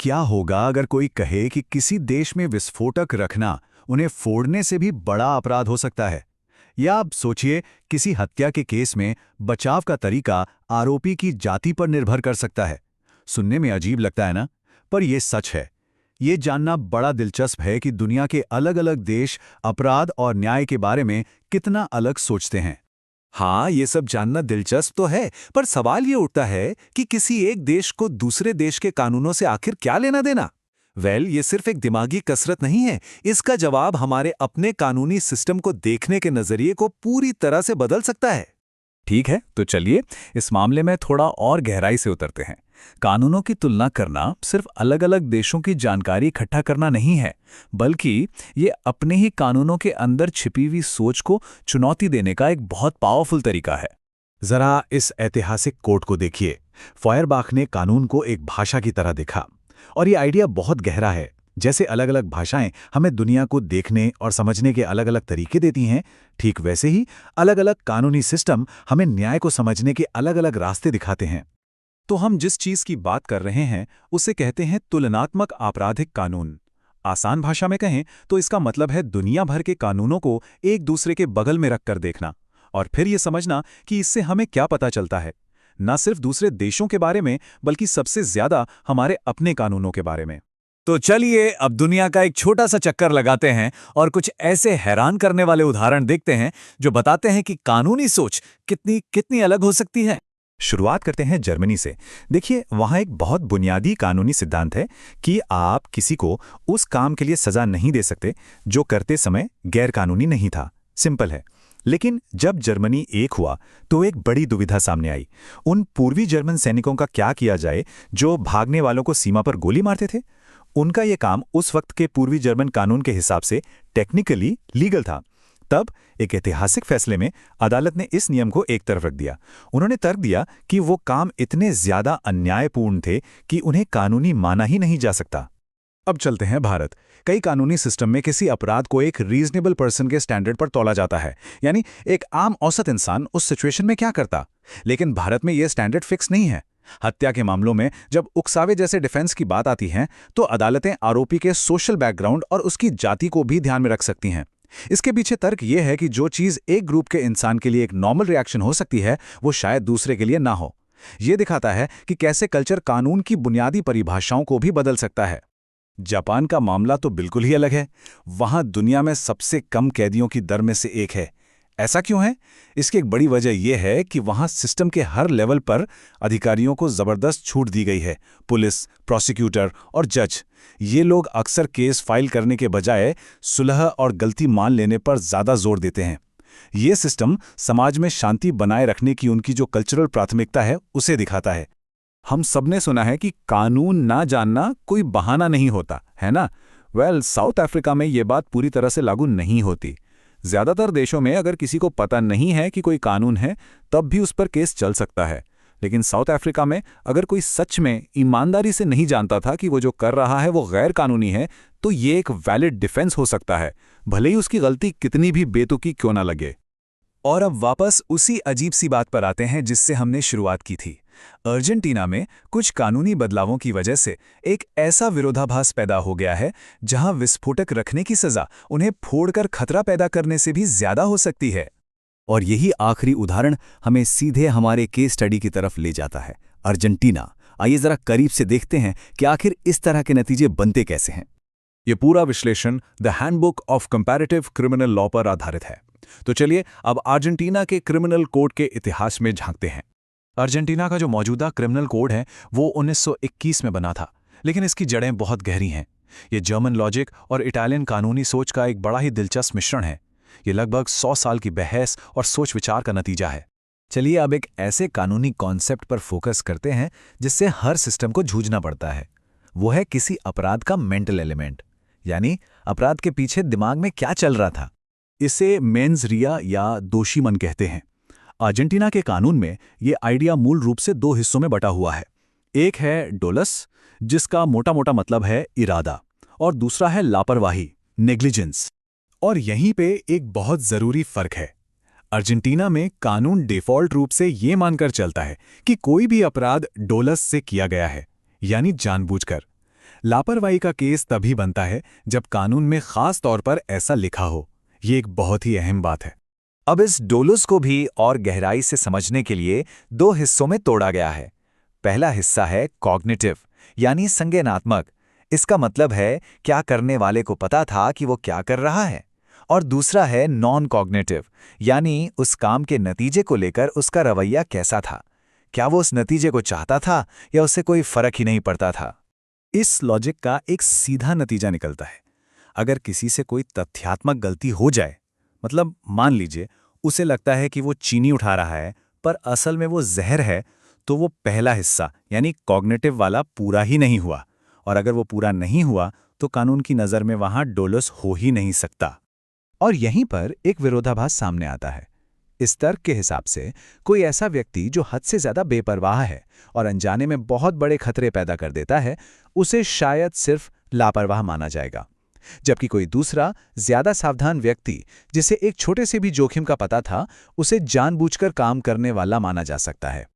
क्या होगा अगर कोई कहे कि किसी देश में विस्फोटक रखना उन्हें फोड़ने से भी बड़ा अपराध हो सकता है? या आप सोचिए, किसी हत्या के केस में बचाव का तरीका आरोपी की जाति पर निर्भर कर सकता है। सुनने में अजीब लगता है ना? पर यह सच है। ये जानना बड़ा दिलचस्प है कि दुनिया के अलग-अलग देश अपराध और न्याय के बारे में कितना अलग सोचते हैं। हाँ, ये सब जानना दिलचस्प तो है, पर सवाल ये उठता है कि किसी एक देश को दूसरे देश के कानूनों से आखिर क्या लेना देना? ये सिर्फ एक दिमागी कसरत नहीं है। इसका जवाब हमारे अपने कानूनी सिस्टम को देखने के नजरिए को पूरी तरह से बदल सकता है। ठीक है, तो चलिए इस मामले में थोड़ा और गहराई से उतरते हैं। कानूनों की तुलना करना सिर्फ अलग-अलग देशों की जानकारी इकट्ठा करना नहीं है, बल्कि ये अपने ही कानूनों के अंदर छिपी हुई सोच को चुनौती देने का एक बहुत पावरफुल तरीका है। जरा इस ऐतिहासिक कोर्ट को देखिए। फॉयरबाख ने कानून को एक भाषा की तरह देखा, और ये आइडिया बहुत गहरा है। जैसे अलग-अलग भाषाएं हमें दुनिया को देखने और समझने के अलग-अलग तरीके देती हैं, ठीक वैसे ही अलग-अलग कानूनी सिस्टम हमें न्याय को समझने के अलग-अलग रास्ते दिखाते हैं। तो हम जिस चीज की बात कर रहे हैं उसे कहते हैं तुलनात्मक आपराधिक कानून। आसान भाषा में कहें तो इसका मतलब है दुनिया भर के कानूनों को एक दूसरे के बगल में रखकर देखना और फिर ये समझना कि इससे हमें क्या पता चलता है, न सिर्फ दूसरे देशों के बारे में बल्कि सबसे ज्यादा हमारे अपने कानूनों के बारे में। तो चलिए अब दुनिया का एक छोटा सा चक्कर लगाते हैं और कुछ ऐसे हैरान करने वाले उदाहरण देखते हैं जो बताते हैं कि कानूनी सोच कितनी कितनी अलग हो सकती है। शुरुआत करते हैं जर्मनी से। देखिए, वहाँ एक बहुत बुनियादी कानूनी सिद्धांत है कि आप किसी को उस काम के लिए सजा नहीं दे सकते जो करते समय गैरकानूनी नहीं था। सिंपल है। लेकिन जब जर्मनी एक हुआ तो एक बड़ी दुविधा सामने आई। उन पूर्वी जर्मन सैनिकों का क्या किया जाए जो भागने वालों को सीमा पर गोली मारते थे? उनका ये काम उस वक्त के पूर्वी जर्मन कानून के हिसाब से टेक्निकली लीगल था। तब एक ऐतिहासिक फैसले में अदालत ने इस नियम को एक तरफ रख दिया। उन्होंने तर्क दिया कि वो काम इतने ज्यादा अन्यायपूर्ण थे कि उन्हें कानूनी माना ही नहीं जा सकता। अब चलते हैं भारत। कई कानूनी सिस्टम में किसी अपराध को एक रीजनेबल पर्सन के स्टैंडर्ड पर तौला जाता है, यानी एक आम औसत इंसान उस सिचुएशन में क्या करता। लेकिन भारत में यह स्टैंडर्ड फिक्स नहीं है। हत्या के मामलों में जब उकसावे जैसे डिफेंस की बात आती है तो अदालतें आरोपी के सोशल बैकग्राउंड और उसकी जाति को भी ध्यान में रख सकती हैं। इसके पीछे तर्क यह है कि जो चीज एक ग्रुप के इंसान के लिए एक नॉर्मल रिएक्शन हो सकती है वो शायद दूसरे के लिए ना हो। यह दिखाता है कि कैसे कल्चर कानून की बुनियादी परिभाषाओं को भी बदल सकता है। जापान का मामला तो बिल्कुल ही अलग है। वहां दुनिया में सबसे कम कैदियों की दर में से एक है। ऐसा क्यों है? इसकी एक बड़ी वजह यह है कि वहां सिस्टम के हर लेवल पर अधिकारियों को जबरदस्त छूट दी गई है। पुलिस, प्रोसिक्यूटर और जज, ये लोग अक्सर केस फाइल करने के बजाय सुलह और गलती मान लेने पर ज्यादा जोर देते हैं। ये सिस्टम समाज में शांति बनाए रखने की उनकी जो कल्चरल प्राथमिकता है उसे दिखाता है। हम सबने सुना है कि कानून ना जानना कोई बहाना नहीं होता, है ना? साउथ अफ्रीका में ये बात पूरी तरह से लागू नहीं होती। ज्यादातर देशों में अगर किसी को पता नहीं है कि कोई कानून है तब भी उस पर केस चल सकता है। लेकिन साउथ अफ्रीका में अगर कोई सच में ईमानदारी से नहीं जानता था कि वो जो कर रहा है वो गैर कानूनी है तो ये एक वैलिड डिफेंस हो सकता है, भले ही उसकी गलती कितनी भी बेतुकी क्यों ना लगे। और अब वापस उसी अजीब सी बात पर आते हैं जिससे हमने शुरुआत की थी। अर्जेंटीना में कुछ कानूनी बदलावों की वजह से एक ऐसा विरोधाभास पैदा हो गया है जहां विस्फोटक रखने की सजा उन्हें फोड़कर खतरा पैदा करने से भी ज्यादा हो सकती है। और यही आखिरी उदाहरण हमें सीधे हमारे केस स्टडी की तरफ ले जाता है, अर्जेंटीना। आइए जरा करीब से देखते हैं कि आखिर इस तरह के नतीजे बनते कैसे हैं। ये पूरा विश्लेषण the handbook of comparative criminal law पर आधारित है। तो चलिए अब अर्जेंटीना के क्रिमिनल कोड के इतिहास में झांकते हैं। अर्जेंटीना का जो मौजूदा क्रिमिनल कोड है वो 1921 में बना था, लेकिन इसकी जड़ें बहुत गहरी हैं। ये जर्मन लॉजिक और इटालियन कानूनी सोच का एक बड़ा ही दिलचस्प मिश्रण है। ये लगभग 100 साल की बहस और सोच विचार का नतीजा है। चलिए अब एक ऐसे कानूनी कॉन्सेप्ट पर फोकस करते हैं जिससे हर सिस्टम को जूझना पड़ता है। वो है किसी अपराध का मेंटल एलिमेंट, यानी अपराध के पीछे दिमाग में क्या चल रहा था। इसे मेंस रिया या दोषी मन कहते हैं। अर्जेंटीना के कानून में ये आइडिया मूल रूप से दो हिस्सों में बटा हुआ है। एक है डोलस, जिसका मोटा मोटा मतलब है इरादा, और दूसरा है लापरवाही, नेग्लिजेंस। और यहीं पे एक बहुत जरूरी फर्क है। अर्जेंटीना में कानून डिफॉल्ट रूप से ये मानकर चलता है कि कोई भी अपराध डोलस से किया गया है, यानी जानबूझकर। लापरवाही का केस तभी बनता है जब कानून में खास तौर पर ऐसा लिखा हो। ये एक बहुत ही अहम बात है। अब इस डोलस को भी और गहराई से समझने के लिए दो हिस्सों में तोड़ा गया है। पहला हिस्सा है कॉग्निटिव, यानी संज्ञानात्मक। इसका मतलब है क्या करने वाले को पता था कि वो क्या कर रहा है। और दूसरा है नॉन कॉग्निटिव, यानी उस काम के नतीजे को लेकर उसका रवैया कैसा था। क्या वो उस नतीजे को चाहता था या उससे कोई फर्क ही नहीं पड़ता था। इस लॉजिक का एक सीधा नतीजा निकलता है। अगर किसी से कोई तथ्यात्मक गलती हो जाए, मतलब मान लीजिए उसे लगता है कि वो चीनी उठा रहा है पर असल में वो जहर है, तो वो पहला हिस्सा यानी कॉग्निटिव वाला पूरा ही नहीं हुआ। और अगर वो पूरा नहीं हुआ तो कानून की नज़र में वहां डोलस हो ही नहीं सकता। और यहीं पर एक विरोधाभास सामने आता है। इस तर्क के हिसाब से कोई ऐसा व्यक्ति जो हद से ज्यादा बेपरवाह है और अनजाने में बहुत बड़े खतरे पैदा कर देता है, उसे शायद सिर्फ लापरवाह माना जाएगा। जबकि कोई दूसरा ज्यादा सावधान व्यक्ति, जिसे एक छोटे से भी जोखिम का पता था, उसे जानबूझकर काम करने वाला माना जा सकता है।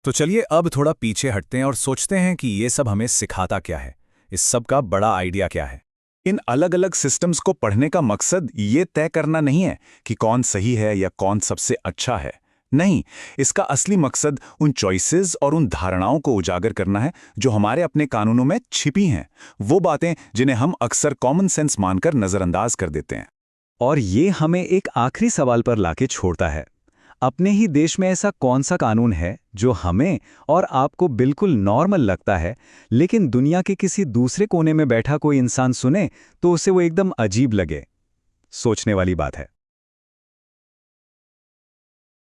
तो चलिए अब थोड़ा पीछे हटते हैं और सोचते हैं कि ये सब हमें सिखाता क्या है। इस सब का बड़ा आइडिया क्या है। इन अलग अलग सिस्टम्स को पढ़ने का मकसद ये तय करना नहीं है कि कौन सही है या कौन सबसे अच्छा है। नहीं, इसका असली मकसद उन चॉइसेस और उन धारणाओं को उजागर करना है जो हमारे अपने कानूनों में छिपी हैं, वो बातें जिन्हें हम अक्सर कॉमन सेंस मानकर नज़रअंदाज कर देते हैं। और ये हमें एक आखिरी सवाल पर लाके छोड़ता है। अपने ही देश में ऐसा कौन सा कानून है जो हमें और आपको बिल्कुल नॉर्मल लगता है, लेकिन दुनिया के किसी दूसरे कोने में बैठा कोई इंसान सुने तो उसे वो एकदम अजीब लगे। सोचने वाली बात है।